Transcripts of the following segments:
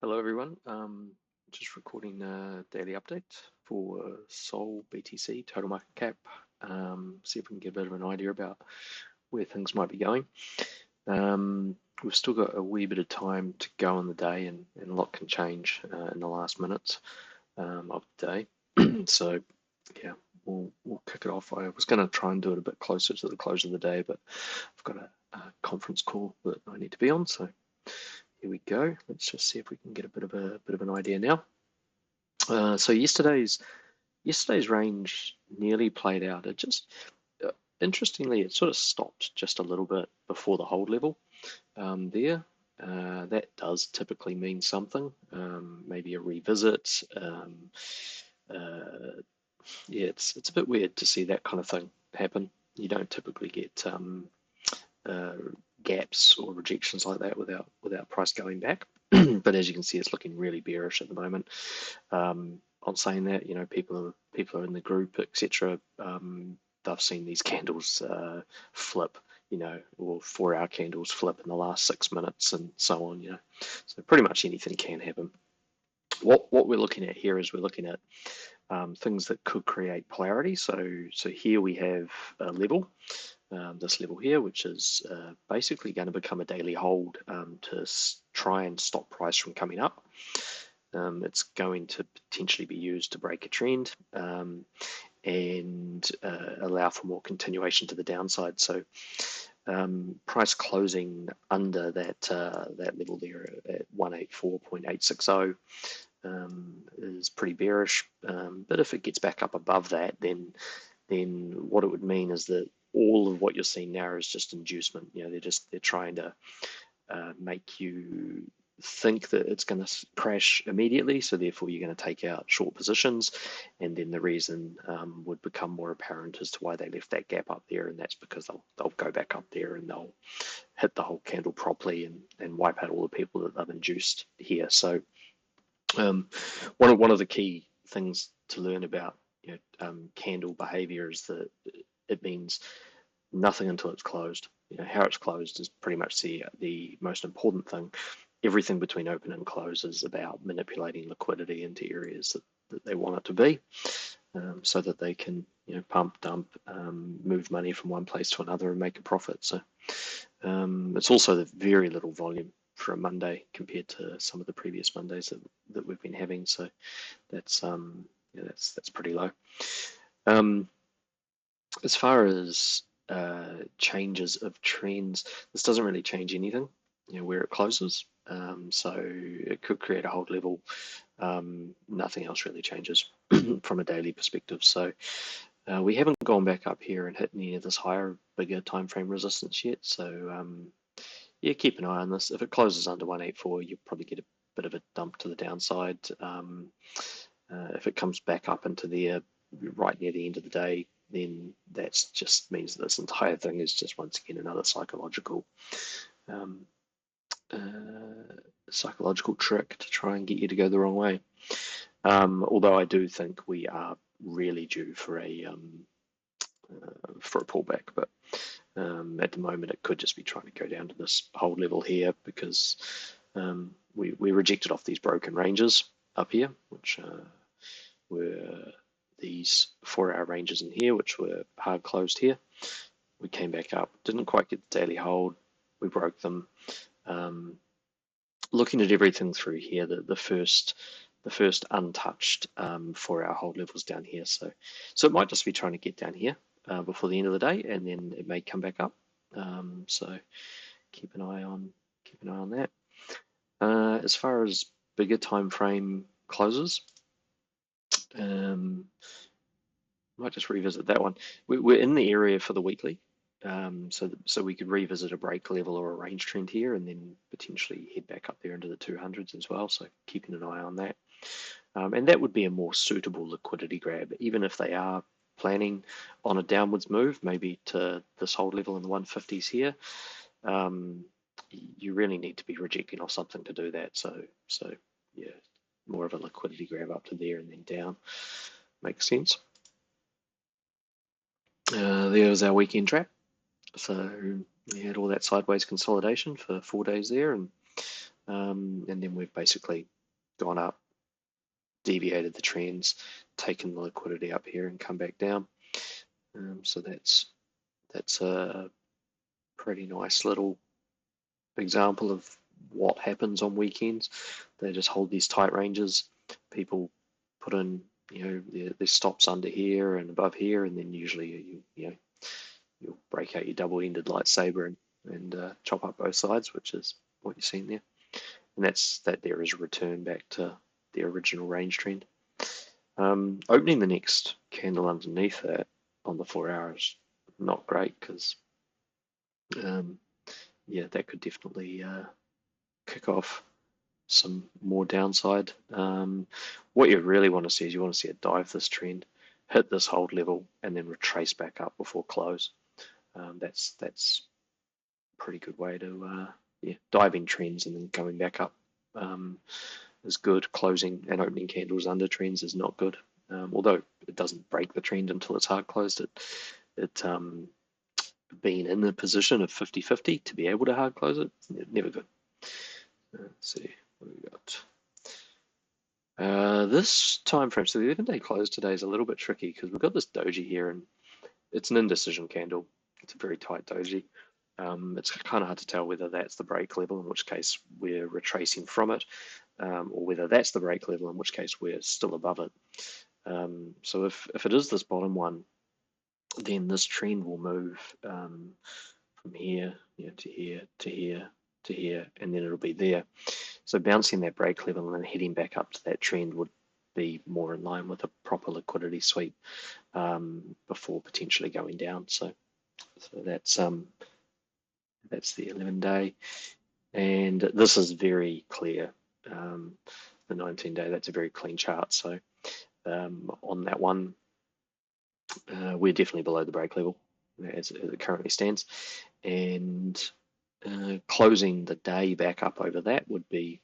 Hello everyone. Just recording a daily update for SOL, BTC, total market cap. See if we can get a bit of an idea about where things might be going. We've still got a wee bit of time to go in the day, and a lot can change in the last minutes of the day. So yeah, we'll kick it off. I was going to try and do it a bit closer to the close of the day, but I've got a conference call that I need to be on, so here we go. Let's just see if we can get a bit of an idea now. So yesterday's range nearly played out. It just interestingly, it sort of stopped just a little bit before the hold level there. That does typically mean something, maybe a revisit. Yeah, it's a bit weird to see that kind of thing happen. You don't typically get gaps or rejections like that without price going back. But as you can see, it's looking really bearish at the moment. On saying that, you know, people are in the group, etc. They've seen these candles flip, you know, or 4-hour candles flip in the last 6 minutes and so on, you know. So pretty much anything can happen. What we're looking at here is we're looking at things that could create polarity. So here we have a level, this level here, which is basically going to become a daily hold to try and stop price from coming up. It's going to potentially be used to break a trend and allow for more continuation to the downside. So price closing under that level there at 184.860 is pretty bearish. But if it gets back up above that, then what it would mean is that all of what you're seeing now is just inducement. You know, they're trying to make you think that it's going to crash immediately, so therefore you're going to take out short positions, and then the reason would become more apparent as to why they left that gap up there, and that's because they'll go back up there and they'll hit the whole candle properly and wipe out all the people that they've induced here. So one of the key things to learn about, you know, candle behavior is that it means nothing until it's closed. You know, how it's closed is pretty much the most important thing. Everything between open and close is about manipulating liquidity into areas that they want it to be, so that they can, you know, pump, dump, move money from one place to another and make a profit. So it's also the very little volume for a Monday compared to some of the previous Mondays that we've been having. So that's yeah, that's pretty low. As far as changes of trends, this doesn't really change anything, you know, where it closes. So it could create a hold level. Nothing else really changes from a daily perspective. So we haven't gone back up here and hit any of this higher, bigger time frame resistance yet. So yeah, keep an eye on this. If it closes under 184, you'll probably get a bit of a dump to the downside. If it comes back up into there right near the end of the day, then that just means that this entire thing is just once again another psychological trick to try and get you to go the wrong way. Although I do think we are really due for a pullback, but at the moment it could just be trying to go down to this hold level here because we rejected off these broken ranges up here, which were these 4-hour ranges in here, which were hard closed here. We came back up, didn't quite get the daily hold, we broke them. Looking at everything through here, the first untouched 4-hour hold levels down here, so it might just be trying to get down here before the end of the day, and then it may come back up. So keep an eye on that. As far as bigger time frame closes, might just revisit that one. We're in the area for the weekly, so we could revisit a break level or a range trend here, and then potentially head back up there into the 200s as well. So keeping an eye on that, and that would be a more suitable liquidity grab, even if they are planning on a downwards move, maybe to this hold level in the 150s here. You really need to be rejecting off something to do that. So yeah, more of a liquidity grab up to there and then down makes sense. There was our weekend trap. So we had all that sideways consolidation for 4 days there, and and then we've basically gone up, deviated the trends, taken the liquidity up here and come back down. So that's a pretty nice little example of what happens on weekends. They just hold these tight ranges. People put in, their stops under here and above here, and then usually you'll break out your double-ended lightsaber and chop up both sides, which is what you're seeing there. And that there is a return back to the original range trend. Opening the next candle underneath that on the 4 hours, not great because that could definitely kick off some more downside. What you really want to see is you want to see it dive this trend, hit this hold level, and then retrace back up before close. That's a pretty good way to diving trends and then coming back up is good. Closing and opening candles under trends is not good. Although it doesn't break the trend until it's hard closed. It being in the position of 50-50 to be able to hard close it, never good. Let's see what we got. This time frame, so the 11-day close today is a little bit tricky because we've got this doji here and it's an indecision candle. It's a very tight doji. It's kind of hard to tell whether that's the break level, in which case we're retracing from it, or whether that's the break level, in which case we're still above it. So if it is this bottom one, then this trend will move from here, to here, to here, to here, and then it'll be there. So bouncing that break level and then heading back up to that trend would be more in line with a proper liquidity sweep before potentially going down. So that's the 11-day, and this is very clear. The 19-day, that's a very clean chart. So on that one, we're definitely below the break level as it currently stands, and closing the day back up over that would be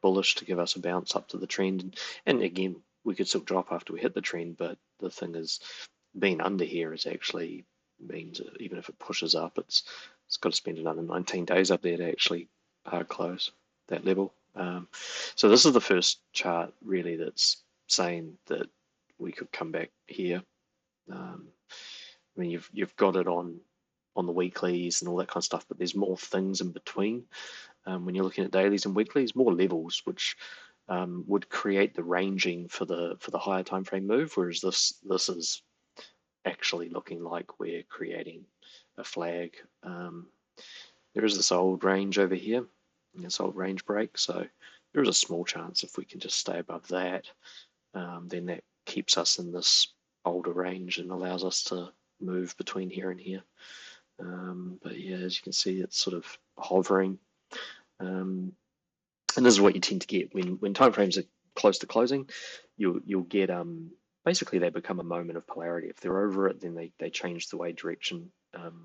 bullish to give us a bounce up to the trend. And again, we could still drop after we hit the trend, but the thing is, being under here is actually means even if it pushes up, it's got to spend another 19 days up there to actually hard close that level. So this is the first chart really that's saying that we could come back here. I mean, you've got it on the weeklies and all that kind of stuff, but there's more things in between. When you're looking at dailies and weeklies, more levels, which would create the ranging for the higher time frame move, whereas this is actually looking like we're creating a flag. There is this old range over here, this old range break, so there is a small chance if we can just stay above that, then that keeps us in this older range and allows us to move between here and here. But yeah, as you can see, it's sort of hovering, and this is what you tend to get when timeframes are close to closing. You'll get basically they become a moment of polarity. If they're over it, then they change the way direction,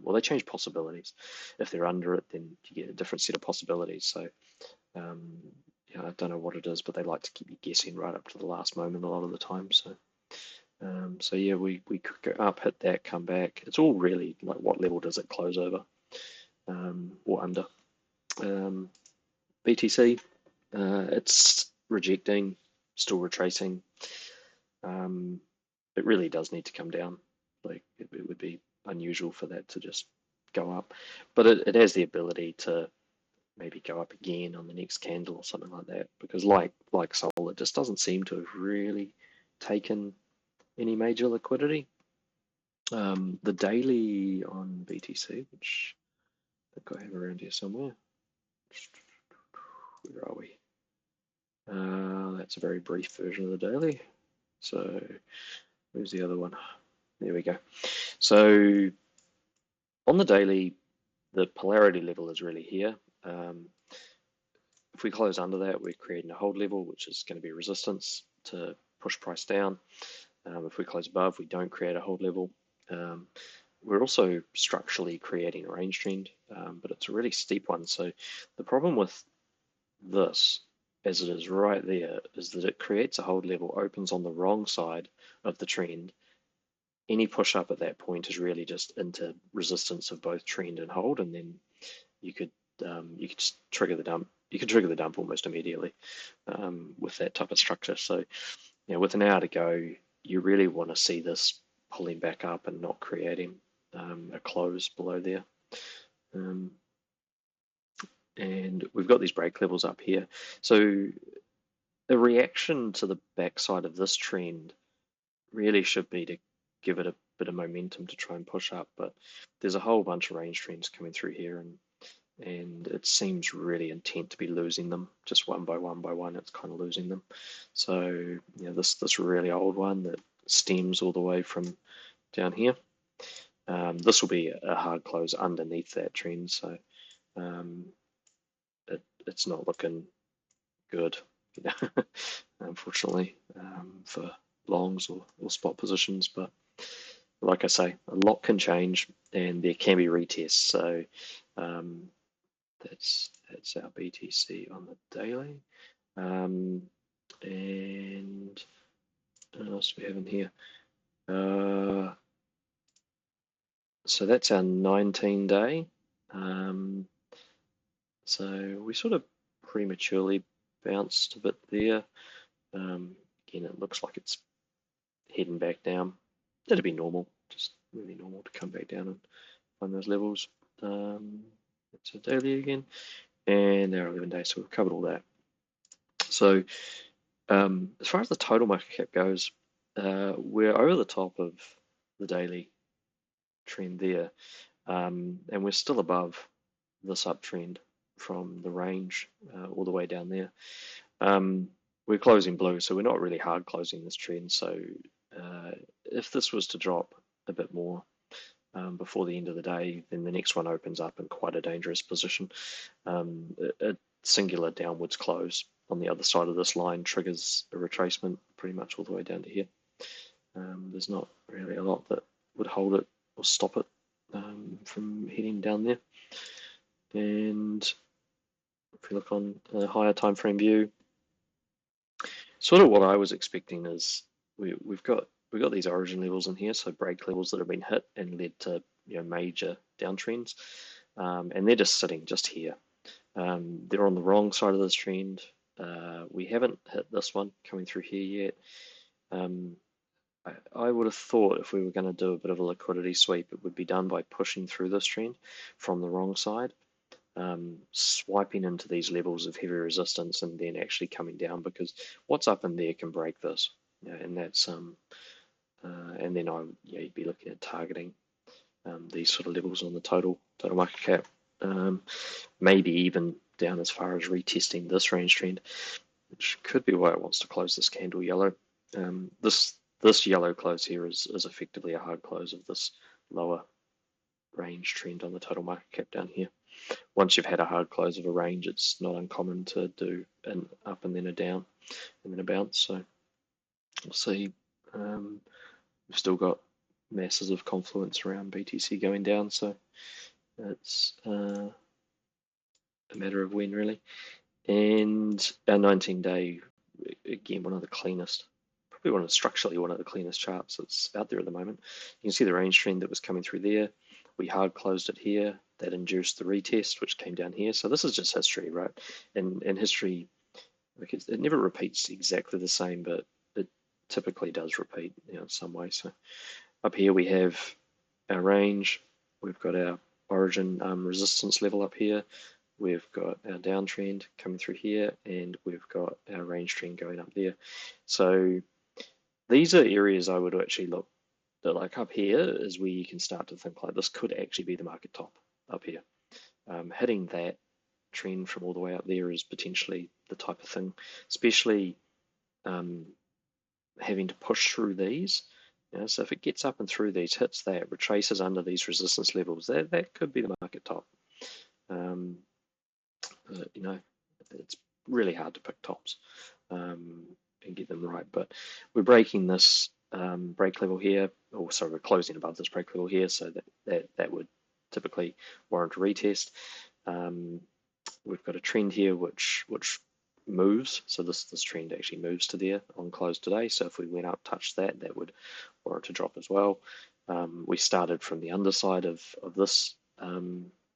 or they change possibilities. If they're under it, then you get a different set of possibilities. So I don't know what it is, but they like to keep you guessing right up to the last moment a lot of the time. So yeah, we could go up, hit that, come back. It's all really like what level does it close over, or under. BTC, it's rejecting, still retracing. It really does need to come down. Like it would be unusual for that to just go up, but it has the ability to maybe go up again on the next candle or something like that, because like SOL, it just doesn't seem to have really taken any major liquidity. The daily on BTC, which I think I have around here somewhere. Where are we? That's a very brief version of the daily. So where's the other one? There we go. So on the daily, the polarity level is really here. If we close under that, we're creating a hold level, which is going to be resistance to push price down. If we close above, we don't create a hold level. We're also structurally creating a range trend, but it's a really steep one. So the problem with this, as it is right there, is that it creates a hold level, opens on the wrong side of the trend. Any push up at that point is really just into resistance of both trend and hold, and then you could just trigger the dump you can trigger the dump almost immediately with that type of structure. So with an hour to go, you really want to see this pulling back up and not creating a close below there. And we've got these break levels up here. So the reaction to the backside of this trend really should be to give it a bit of momentum to try and push up, but there's a whole bunch of range trends coming through here, and it seems really intent to be losing them just one by one. It's kind of losing them. So this really old one that stems all the way from down here, this will be a hard close underneath that trend. So it's not looking good, unfortunately, for longs or spot positions. But like I say, a lot can change, and there can be retests. So that's our BTC on the daily. And what else do we have in here? So that's our 19-day. So we sort of prematurely bounced a bit there. Again, it looks like it's heading back down. That'd be normal, just really normal to come back down and find those levels. It's a daily again, and our 11 days, so we've covered all that. So as far as the total market cap goes, we're over the top of the daily trend there, and we're still above this uptrend from the range all the way down there. We're closing blue, so we're not really hard closing this trend. So if this was to drop a bit more before the end of the day, then the next one opens up in quite a dangerous position. A singular downwards close on the other side of this line triggers a retracement pretty much all the way down to here. There's not really a lot that would hold it or stop it from heading down there. And if we look on a higher time frame view, sort of what I was expecting is we've got these origin levels in here, so break levels that have been hit and led to major downtrends, and they're just sitting just here. They're on the wrong side of this trend. We haven't hit this one coming through here yet. I would have thought if we were going to do a bit of a liquidity sweep, it would be done by pushing through this trend from the wrong side, swiping into these levels of heavy resistance, and then actually coming down, because what's up in there can break this, and that's and then you'd be looking at targeting these sort of levels on the total market cap, maybe even down as far as retesting this range trend, which could be why it wants to close this candle yellow. This yellow close here is effectively a hard close of this lower range trend on the total market cap down here. Once you've had a hard close of a range, it's not uncommon to do an up and then a down and then a bounce. So we'll see. We've still got masses of confluence around BTC going down, so it's a matter of when, really. And our 19-day, again, one of the cleanest, probably structurally one of the cleanest charts that's out there at the moment. You can see the range trend that was coming through there. We hard closed it here. That induced the retest, which came down here. So this is just history, right? And history, it never repeats exactly the same, but it typically does repeat, in some way. So up here we have our range. We've got our origin resistance level up here. We've got our downtrend coming through here, and we've got our range trend going up there. So these are areas I would actually look at. Like up here is where you can start to think like this could actually be the market top up here. Hitting that trend from all the way up there is potentially the type of thing, especially having to push through these. So if it gets up and through these, hits that, retraces under these resistance levels, that could be the market top. It's really hard to pick tops and get them right, but we're breaking this break level here, or sorry, we're closing above this break level here, so that would typically warrant a retest. We've got a trend here which moves, so this trend actually moves to there on close today. So if we went up, touched that would warrant a drop as well. We started from the underside of this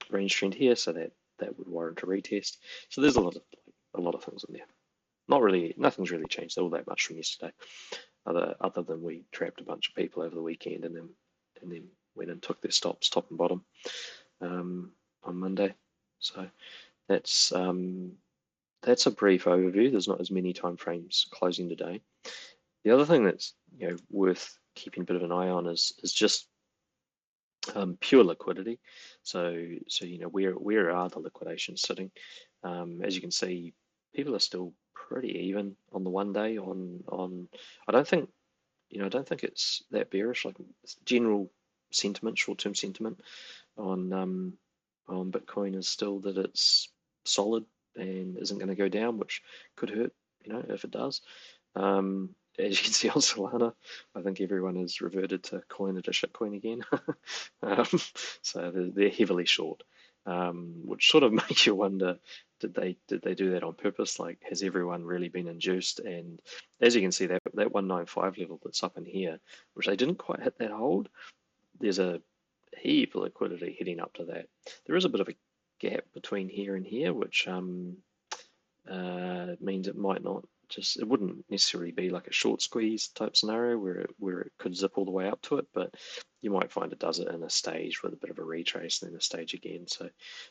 range trend here, so that that would warrant a retest. So there's a lot of things in there. Nothing's really changed all that much from yesterday, other than we trapped a bunch of people over the weekend and then went and took their stops top and bottom on Monday. So that's a brief overview. There's not as many time frames closing today. The other thing that's worth keeping a bit of an eye on is just pure liquidity. So where are the liquidations sitting? As you can see, people are still pretty even on the 1 day. I don't think it's that bearish. Like general sentiment, short-term sentiment on Bitcoin is still that it's solid and isn't going to go down, which could hurt, if it does. As you can see on Solana, I think everyone has reverted to coin it a shitcoin again. So they're heavily short, which sort of makes you wonder, did they do that on purpose? Like, has everyone really been induced? And as you can see, that 195 level that's up in here, which they didn't quite hit that hold, there's a heap of liquidity heading up to that. There is a bit of a gap between here and here, which means it might not it wouldn't necessarily be like a short squeeze type scenario where it could zip all the way up to it, but you might find it does it in a stage with a bit of a retrace and then a stage again. So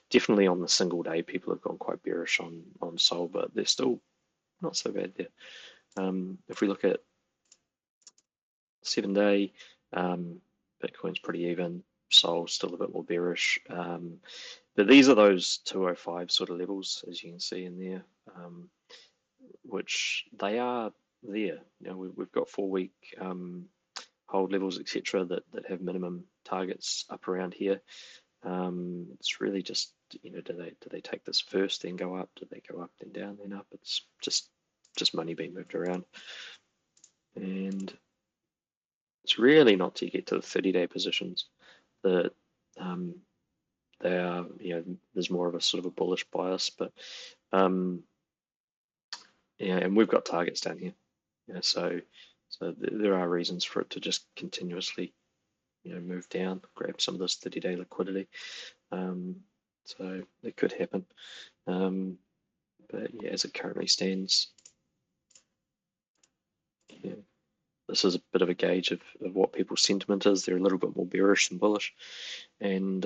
definitely on the single day, people have gone quite bearish on SOL, but they're still not so bad there. If we look at 7 day, Bitcoin's pretty even, SOL's still a bit more bearish. But these are those 205 sort of levels, as you can see in there, which they are there. We've got 4-week hold levels, etc., that have minimum targets up around here. It's really just, do they take this first, then go up? Do they go up, then down, then up? It's just money being moved around. And it's really not till you get to the 30-day positions that they are, there's more of a sort of a bullish bias, but and we've got targets down here. So there are reasons for it to just continuously, move down, grab some of this 30-day liquidity. So it could happen. But yeah, as it currently stands, this is a bit of a gauge of what people's sentiment is. They're a little bit more bearish than bullish, and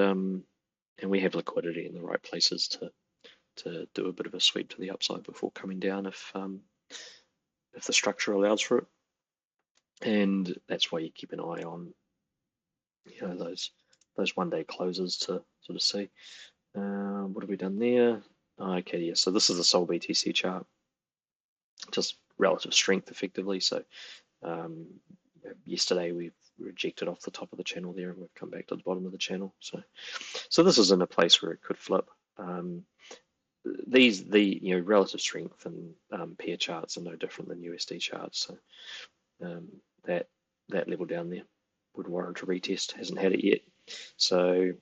we have liquidity in the right places to do a bit of a sweep to the upside before coming down if the structure allows for it. And that's why you keep an eye on those 1 day closes to sort of see what have we done there. Okay, yeah, so this is the SOL BTC chart, just relative strength effectively. So yesterday we rejected off the top of the channel there, and we've come back to the bottom of the channel. So this is in a place where it could flip. The relative strength and pair charts are no different than USD charts. So that level down there would warrant a retest. Hasn't had it yet. So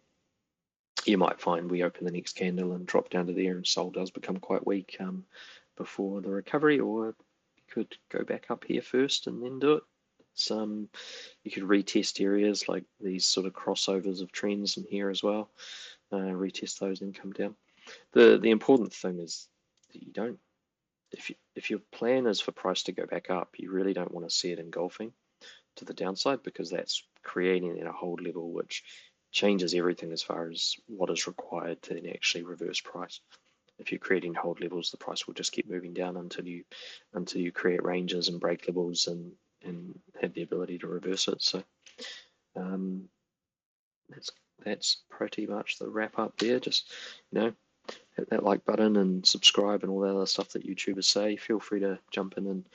you might find we open the next candle and drop down to there, and SOL does become quite weak before the recovery, or you could go back up here first and then do it. You could retest areas like these sort of crossovers of trends in here as well. Retest those and come down. The important thing is that you don't, if your plan is for price to go back up, you really don't want to see it engulfing to the downside, because that's creating a hold level which changes everything as far as what is required to then actually reverse price. If you're creating hold levels, the price will just keep moving down until you create ranges and break levels and have the ability to reverse it. So that's pretty much the wrap up there. Just hit that like button and subscribe and all that other stuff that YouTubers say. Feel free to jump in and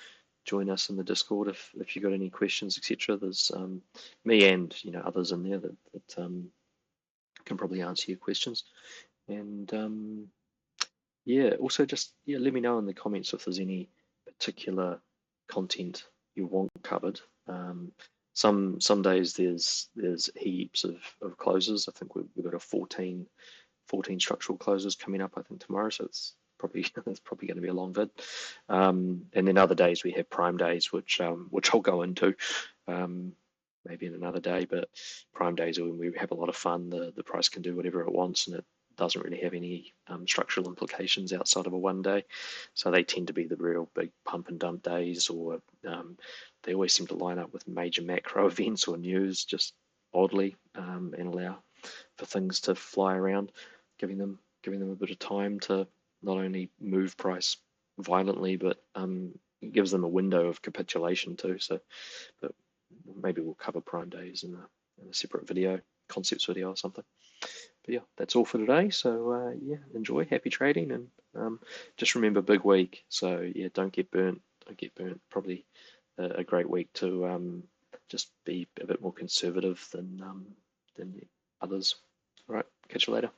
join us in the Discord if you've got any questions, etc. There's me and others in there that can probably answer your questions. And also just let me know in the comments if there's any particular content you want covered. Some days there's heaps of closes. I think we've got a 14 structural closes coming up, I think, tomorrow, so it's probably going to be a long vid. And then other days we have prime days, which I'll go into maybe in another day. But prime days are when we have a lot of fun. The price can do whatever it wants, and it doesn't really have any structural implications outside of a 1 day. So they tend to be the real big pump and dump days, or they always seem to line up with major macro events or news just oddly, and allow for things to fly around, giving them a bit of time to not only move price violently, but it gives them a window of capitulation too. So, but maybe we'll cover prime days in a separate video, concepts video or something. But yeah, that's all for today. So yeah, enjoy, happy trading, and just remember, big week. So yeah, don't get burnt. Don't get burnt. Probably a great week to just be a bit more conservative than others. All right, catch you later.